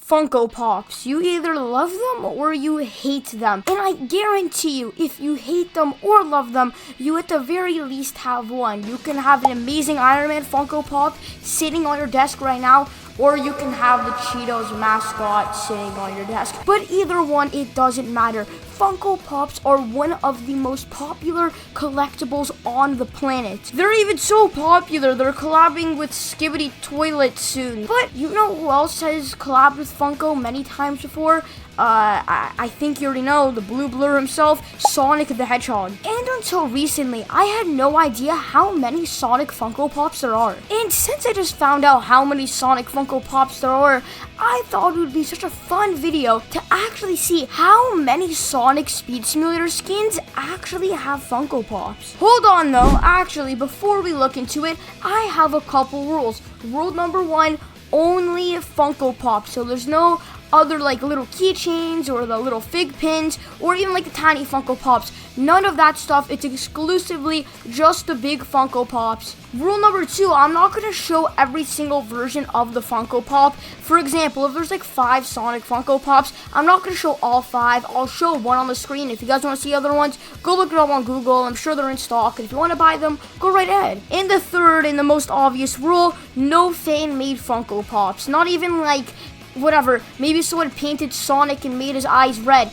Funko Pops. You either love them or you hate them. And I guarantee you, if you hate them or love them, you at the very least have one. You can have an amazing Iron Man Funko Pop sitting on your desk right now, or you can have the Cheetos mascot sitting on your desk. But either one, it doesn't matter. Funko Pops are one of the most popular collectibles on the planet. They're even so popular, they're collabing with Skibidi Toilet soon. But you know who else has collabed with Funko many times before? I think you already know, the blue blur himself, Sonic the Hedgehog. And until recently, I had no idea how many Sonic Funko Pops there are. And since I just found out how many Sonic Funko Pops there are, I thought it would be such a fun video to actually see how many Sonic Speed Simulator skins actually have Funko Pops. Hold on though, actually, before we look into it, I have a couple rules. Rule number 1, only Funko Pops. So there's no other like little keychains or the little fig pins or even like the tiny Funko Pops. None of that stuff. It's exclusively just the big Funko Pops. Rule number 2, I'm not going to show every single version of the Funko Pop. For example, if there's like 5 Sonic Funko Pops, I'm not going to show all 5. I'll show one on the screen. If you guys want to see other ones, go look it up on Google. I'm sure they're in stock. And if you want to buy them, go right ahead. And the third and the most obvious rule, no fan-made Funko Pops. Not even like whatever, maybe someone painted Sonic and made his eyes red.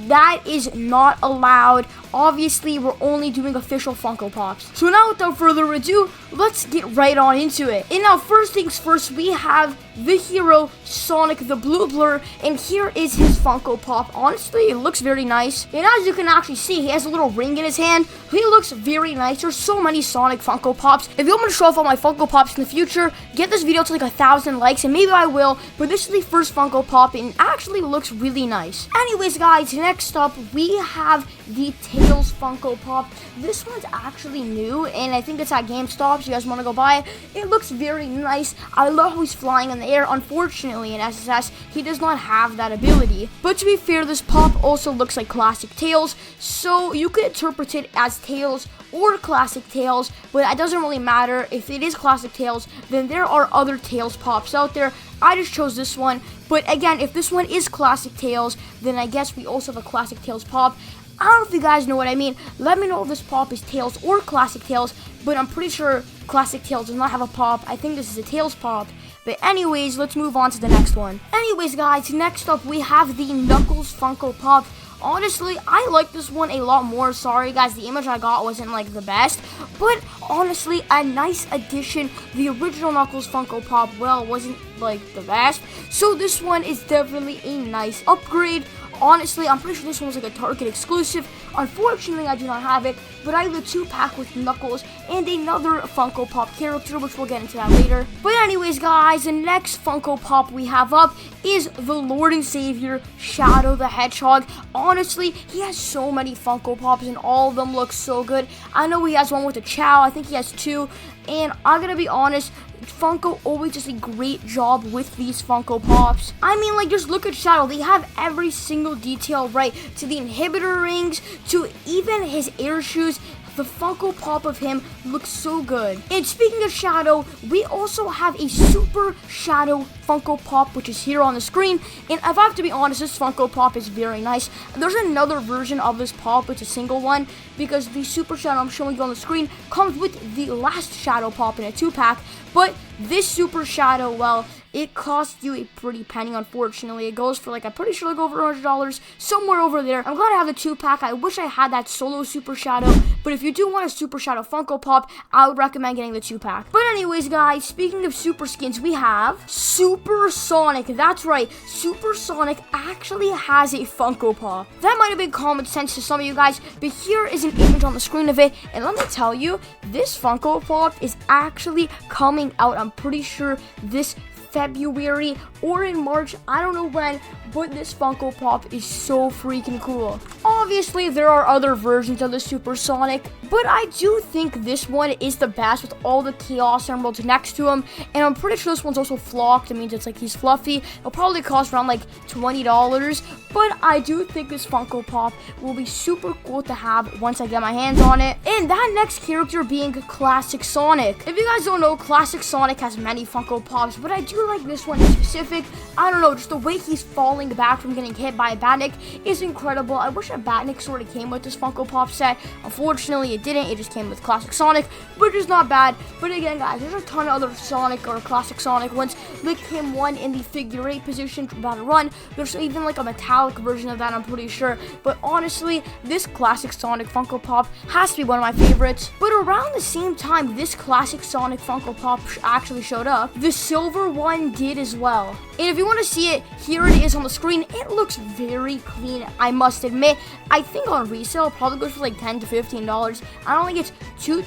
That is not allowed. Obviously, we're only doing official Funko Pops. So now, without further ado, let's get right on into it. And now, first things first, we have the hero, Sonic the Blue Blur, and here is his Funko Pop. Honestly, it looks very nice. And as you can actually see, he has a little ring in his hand. He looks very nice. There's so many Sonic Funko Pops. If you want me to show off all my Funko Pops in the future, get this video to like 1,000 likes, and maybe I will. But this is the first Funko Pop, and it actually looks really nice. Anyways, guys, next up, we have the Tails Funko Pop. This one's actually new, and I think it's at GameStop, so you guys want to go buy it. It looks very nice. I love how he's flying in the air. Unfortunately, in SSS, he does not have that ability. But to be fair, this pop also looks like classic Tails, so you could interpret it as Tails or classic Tails, but it doesn't really matter. If it is classic Tails, then there are other Tails Pops out there. I just chose this one, but again, if this one is classic Tails, then I guess we also have a classic Tails Pop. I don't know if you guys know what I mean. Let me know if this pop is Tails or classic Tails, but I'm pretty sure classic Tails does not have a pop. I think this is a Tails Pop. But anyways, let's move on to the next one. Anyways, guys, next up we have the Knuckles Funko Pop. Honestly, I like this one a lot more. Sorry, guys, the image I got wasn't like the best. But honestly, a nice addition. The original Knuckles Funko Pop, well, wasn't like the best. So this one is definitely a nice upgrade. Honestly, I'm pretty sure this one was like a Target exclusive. Unfortunately, I do not have it, but I have the 2-pack with Knuckles and another Funko Pop character, which we'll get into that later. But anyways, guys, the next Funko Pop we have up is the Lord and Savior, Shadow the Hedgehog. Honestly, he has so many Funko Pops, and all of them look so good. I know he has one with a Chow. I think he has 2. And I'm gonna be honest, Funko always does a great job with these Funko Pops. I mean, like, just look at Shadow. They have every single detail right, to the inhibitor rings, to even his air shoes. The Funko Pop of him looks so good. And speaking of Shadow, we also have a Super Shadow Funko Pop, which is here on the screen. And if I have to be honest, this Funko Pop is very nice. There's another version of this pop, it's a single one, because the Super Shadow I'm showing you on the screen comes with the last Shadow Pop in a 2-pack. But this Super Shadow, well, it costs you a pretty penny, unfortunately. It goes for like, I'm pretty sure like over $100, somewhere over there. I'm glad I have the 2-pack. I wish I had that solo Super Shadow, but if you do want a Super Shadow Funko Pop, I would recommend getting the 2-pack. But anyways, guys, speaking of super skins, we have Super Sonic. That's right, Super Sonic actually has a Funko Pop. That might have been common sense to some of you guys, but here is an image on the screen of it, and let me tell you, this Funko Pop is actually coming out, I'm pretty sure, this February or in March, I don't know when, but this Funko Pop is so freaking cool. Obviously, there are other versions of the Super Sonic, but I do think this one is the best with all the Chaos Emeralds next to him, and I'm pretty sure this one's also flocked. It means it's like he's fluffy. It'll probably cost around like $20, but I do think this Funko Pop will be super cool to have once I get my hands on it. And that next character being Classic Sonic. If you guys don't know, Classic Sonic has many Funko Pops, but I do really like this one in specific. I don't know, just the way he's falling back from getting hit by a Batnik is incredible. I wish a Batnik sort of came with this Funko Pop set. Unfortunately, it didn't. It just came with Classic Sonic, which is not bad. But again, guys, there's a ton of other Sonic or Classic Sonic ones. Like him one in the figure 8 position about to run. There's even like a metallic version of that, I'm pretty sure. But honestly, this Classic Sonic Funko Pop has to be one of my favorites. But around the same time this Classic Sonic Funko Pop actually showed up, the silver one did as well. And if you want to see it, here it is on the screen. It looks very clean, I must admit. I think on resale, it probably goes for like $10 to $15. I don't think it's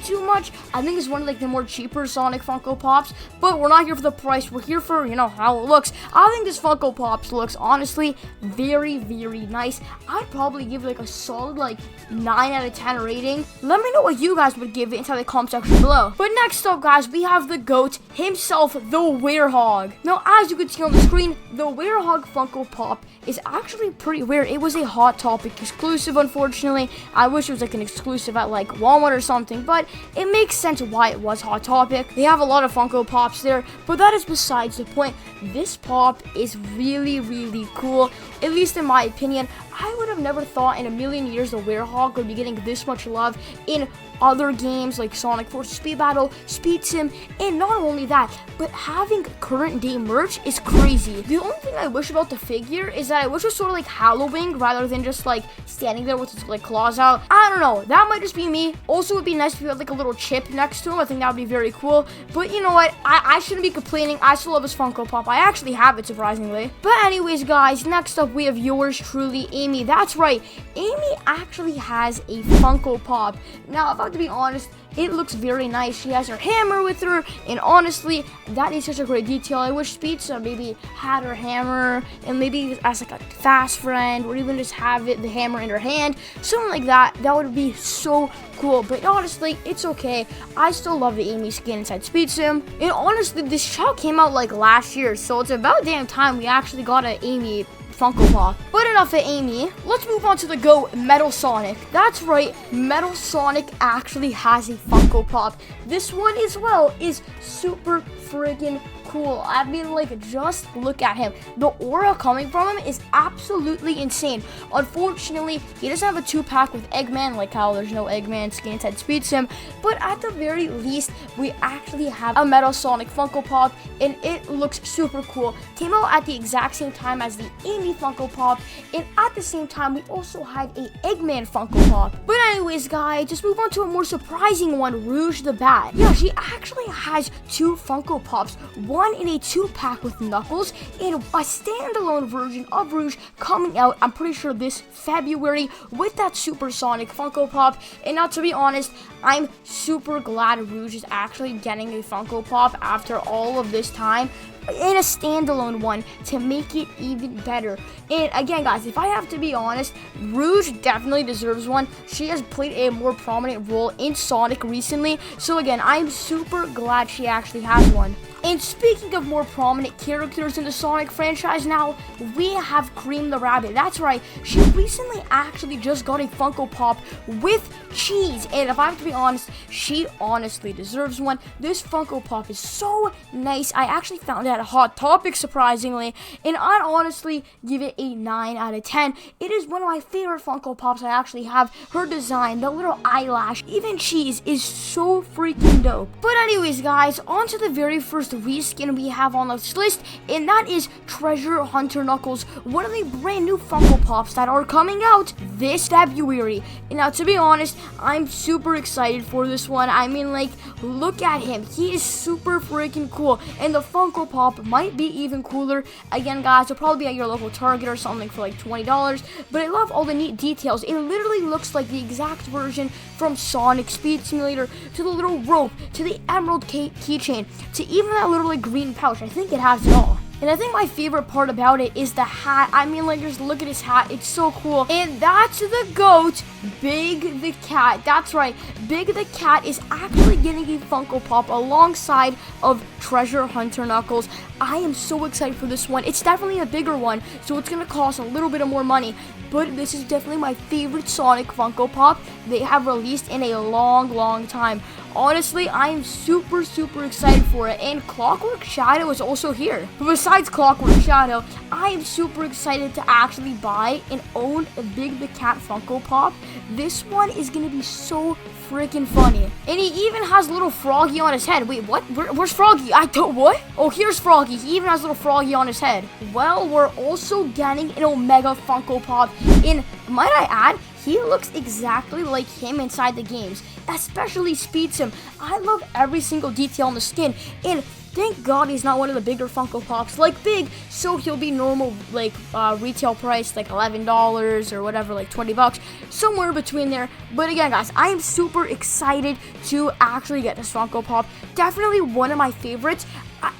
too much. I think it's one of like the more cheaper Sonic Funko Pops, but we're not here for the price. We're here for, how it looks. I think this Funko Pops looks honestly very, very nice. I'd probably give it like a solid like 9 out of 10 rating. Let me know what you guys would give it inside the comment section below. But next up, guys, we have the GOAT himself, the Werehog. Now, as you can see on the screen, the Werehog Funko Pop is actually pretty rare. It was a Hot Topic exclusive, unfortunately. I wish it was like an exclusive at like Walmart or something, but it makes sense why it was Hot Topic. They have a lot of Funko Pops there, but that is besides the point. This pop is really, really cool, at least in my opinion. I would have never thought in a million years the Werehog would be getting this much love in other games like Sonic Forces Speed Battle, Speed Sim, and not only that, but having current day merch is crazy. The only thing I wish about the figure is that I wish it was sort of like Halloween rather than just like standing there with his like claws out. I don't know, that might just be me. Also, it would be nice if you had like a little chip next to him. I think that would be very cool. But you know what, I shouldn't be complaining. I still love this Funko Pop. I actually have it, surprisingly. But anyways, guys, next up we have yours truly, Amy. That's right, Amy actually has a Funko Pop. Now, if I have to be honest, it looks very nice. She has her hammer with her, and honestly, that is such a great detail. I wish Pizza maybe had her hammer, and maybe as like a fast friend, or even just have the hammer in her hand, something like that. That would be so cool. But honestly, it's okay. I still love the Amy skin inside Speed Sim, and honestly, this show came out like last year, so it's about damn time we actually got an Amy Funko Pop. But enough of Amy. Let's move on to the GOAT, Metal Sonic. That's right, Metal Sonic actually has a Funko Pop. This one as well is super friggin' cool. I mean, like, just look at him. The aura coming from him is absolutely insane. Unfortunately, he doesn't have a 2-pack with Eggman, like how there's no Eggman skin inside Speed Sim, but at the very least, we actually have a Metal Sonic Funko Pop, and it looks super cool. Came out at the exact same time as the Amy Funko Pop, and at the same time, we also have a Eggman Funko Pop. But anyways, guys, just move on to a more surprising one, Rouge the Bat. Yeah, she actually has 2 Funko Pops, one in a 2-pack with Knuckles, and a standalone version of Rouge coming out, I'm pretty sure this February, with that Supersonic Funko Pop. And now, to be honest, I'm super glad Rouge is actually getting a Funko Pop after all of this time, in a standalone one, to make it even better. And again, guys, if I have to be honest, Rouge definitely deserves one. She has played a more prominent role in Sonic recently, so again, I'm super glad she actually has one. And speaking of more prominent characters in the Sonic franchise now, we have Cream the Rabbit. That's right, she recently actually just got a Funko Pop with cheese, and if I have to be honest, she honestly deserves one. This Funko Pop is so nice. I actually found it at a Hot Topic, surprisingly, and I'd honestly give it a 9 out of 10. It is one of my favorite Funko Pops I actually have. Her design, the little eyelash, even cheese is so freaking dope. But anyways, guys, on to the very first reskin we have on this list, and that is Treasure Hunter Knuckles, one of the brand new Funko Pops that are coming out this February. And now, to be honest, I'm super excited for this one. I mean, like, look at him. He is super freaking cool, and the Funko Pop might be even cooler. Again, guys, it'll probably be at your local Target or something for like $20, but I love all the neat details. It literally looks like the exact version from Sonic Speed Simulator, to the little rope, to the emerald keychain, to even that little like green pouch. I think it has it all. And I think my favorite part about it is the hat. I mean, like, just look at his hat. It's so cool. And that's the GOAT, Big the Cat. That's right. Big the Cat is actually getting a Funko Pop alongside of Treasure Hunter Knuckles. I am so excited for this one. It's definitely a bigger one, so it's going to cost a little bit of more money. But this is definitely my favorite Sonic Funko Pop they have released in a long time. Honestly, I am super excited for it. And Clockwork Shadow is also here. But besides Clockwork Shadow, I am super excited to actually buy and own a Big the Cat Funko Pop. This one is gonna be so freaking funny. And he even has a little Froggy on his head. Wait, what? Where's Froggy? What? Oh, here's Froggy. He even has a little Froggy on his head. Well, we're also getting an Omega Funko Pop. And might I add, he looks exactly like him inside the games, especially Speed Sim. I love every single detail on the skin, and thank God he's not one of the bigger Funko Pops like Big, so he'll be normal, like retail price, like $11 or whatever, like $20, somewhere between there. But again, guys, I am super excited to actually get this Funko Pop. Definitely one of my favorites.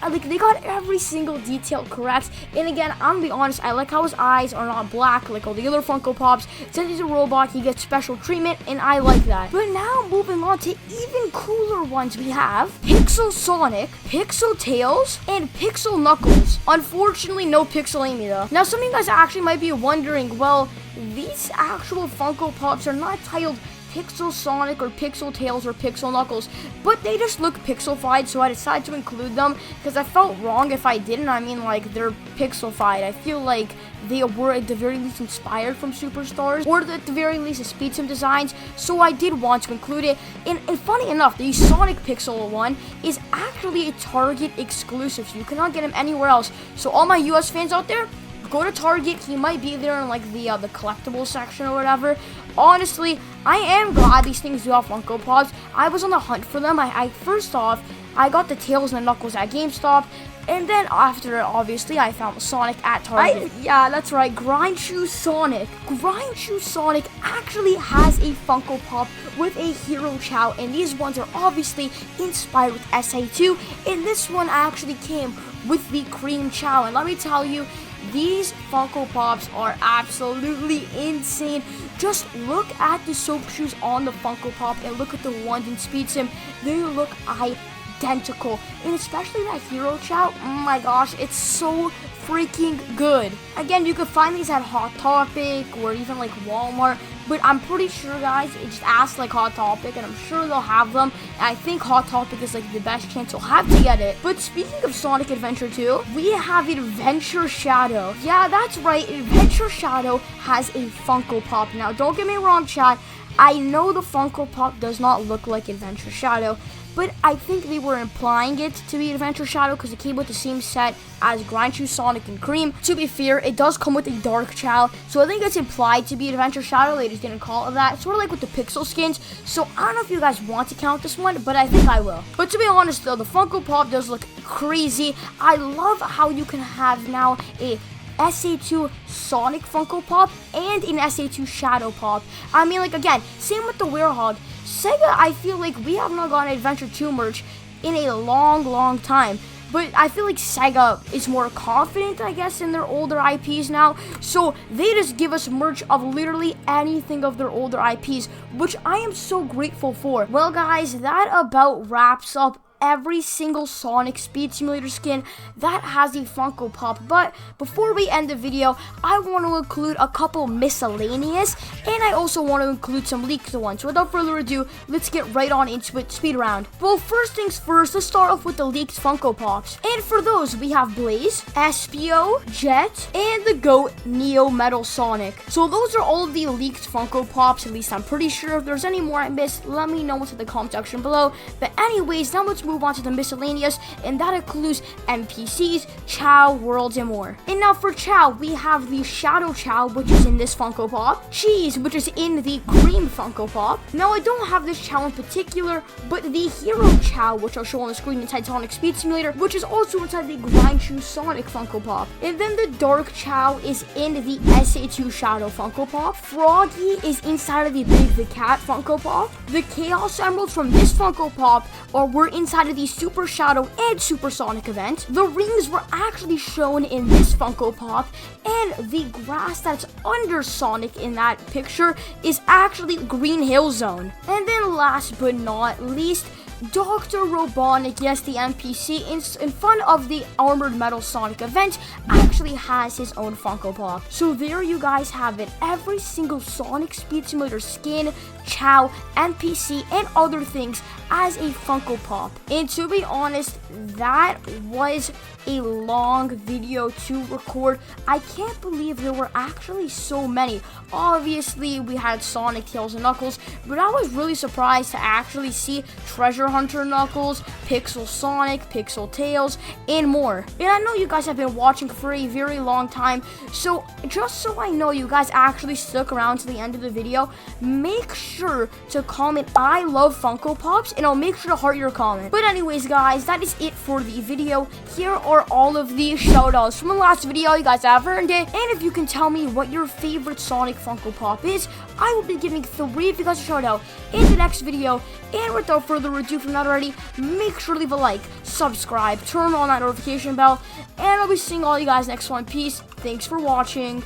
Like, they got every single detail correct. And again, I'm gonna be honest, I like how his eyes are not black like all the other Funko Pops. Since he's a robot, he gets special treatment, and I like that. But now, moving on to even cooler ones, we have Pixel Sonic, Pixel Tails, and Pixel Knuckles. Unfortunately, no Pixel Amy though. Now, some of you guys actually might be wondering, well, these actual Funko Pops are not titled Pixel Sonic or Pixel Tails or Pixel Knuckles, but they just look pixelified, so I decided to include them because I felt wrong if I didn't. I mean, like, they're pixelified. I feel like they were at the very least inspired from Superstars, or at the very least the Speed Sim designs, so I did want to include it. And funny enough, the Sonic Pixel one is actually a Target exclusive, so you cannot get him anywhere else. So all my US fans out there, go to Target. He might be there in like the collectibles section or whatever. Honestly, I am glad these things do have Funko Pops. I was on the hunt for them. I first off, I got the Tails and the Knuckles at GameStop, and then after, obviously, I found Sonic at Target. Yeah, that's right, Grind Shoe Sonic. Grind Shoe Sonic actually has a Funko Pop with a Hero Chow, and these ones are obviously inspired with SA2, and this one actually came with the Cream Chow, and let me tell you, these Funko Pops are absolutely insane. Just look at the soap shoes on the Funko Pop and look at the ones in Speed Sim. They look identical. And especially that Hero Chow, oh my gosh, it's so freaking good. Again, you can find these at Hot Topic or even like Walmart, but I'm pretty sure, guys, it just ask like Hot Topic and I'm sure they'll have them. And I think Hot Topic is like the best chance you'll have to get it. But speaking of Sonic Adventure 2, we have Adventure Shadow. Yeah, that's right, Adventure Shadow has a Funko Pop. Now, don't get me wrong, chat, I know the Funko Pop does not look like Adventure Shadow, but I think they were implying it to be Adventure Shadow because it came with the same set as Grind Shoe Sonic and Cream. To be fair, it does come with a Dark Chow, so I think it's implied to be Adventure Shadow. They just didn't call it that. Sort of like with the Pixel skins. So I don't know if you guys want to count this one, but I think I will. But to be honest though, the Funko Pop does look crazy. I love how you can have now a SA2 Sonic Funko Pop and an SA2 Shadow Pop. I mean, like, again, same with the Werehog. Sega, I feel like we have not gotten Adventure 2 merch in a long time. But I feel like Sega is more confident, I guess, in their older IPs now. So they just give us merch of literally anything of their older IPs, which I am so grateful for. Well, guys, that about wraps up every single Sonic Speed Simulator skin that has a Funko Pop. But before we end the video, I want to include a couple miscellaneous, and I also want to include some leaked ones. So without further ado, let's get right on into it. Speed round. Well, first things first, let's start off with the leaked Funko Pops. And for those, we have Blaze, Espio, Jet, and the GOAT Neo Metal Sonic. So those are all of the leaked Funko Pops, at least I'm pretty sure. If there's any more I missed, let me know in the comment section below. But anyways, now let's move on to the miscellaneous, and that includes NPCs, Chow, Worlds, and more. And now for Chow, we have the Shadow Chow, which is in this Funko Pop, Cheese, which is in the Cream Funko Pop. Now I don't have this Chow in particular, but the Hero Chow, which I'll show on the screen inside Sonic Speed Simulator, which is also inside the Grind Shoe Sonic Funko Pop. And then the Dark Chow is in the SA2 Shadow Funko Pop. Froggy is inside of the Big the Cat Funko Pop. The Chaos Emeralds from this Funko Pop were inside of the Super Shadow and Super Sonic event. The rings were actually shown in this Funko Pop, and the grass that's under Sonic in that picture is actually Green Hill Zone. And then last but not least, Dr. Robotnik, yes, the NPC, in front of the Armored Metal Sonic event, actually has his own Funko Pop. So there you guys have it. Every single Sonic Speed Simulator skin, Chow, NPC, and other things as a Funko Pop. And to be honest, that was a long video to record. I can't believe there were actually so many. Obviously, we had Sonic, Tails, and Knuckles, but I was really surprised to actually see Treasure Hunter Knuckles, Pixel Sonic, Pixel Tails, and more. And I know you guys have been watching for a very long time, so just so I know you guys actually stuck around to the end of the video, make sure to comment "I love Funko Pops," and I'll make sure to heart your comment. But anyways, guys, that is it for the video. Here are all of the shoutouts from the last video. You guys have earned it. And if you can tell me what your favorite Sonic Funko Pop is, I will be giving 3 of you guys a shout out in the next video. And without further ado, if you're not already, make sure to leave a like, subscribe, turn on that notification bell, and I'll be seeing all you guys next one. Peace. Thanks for watching.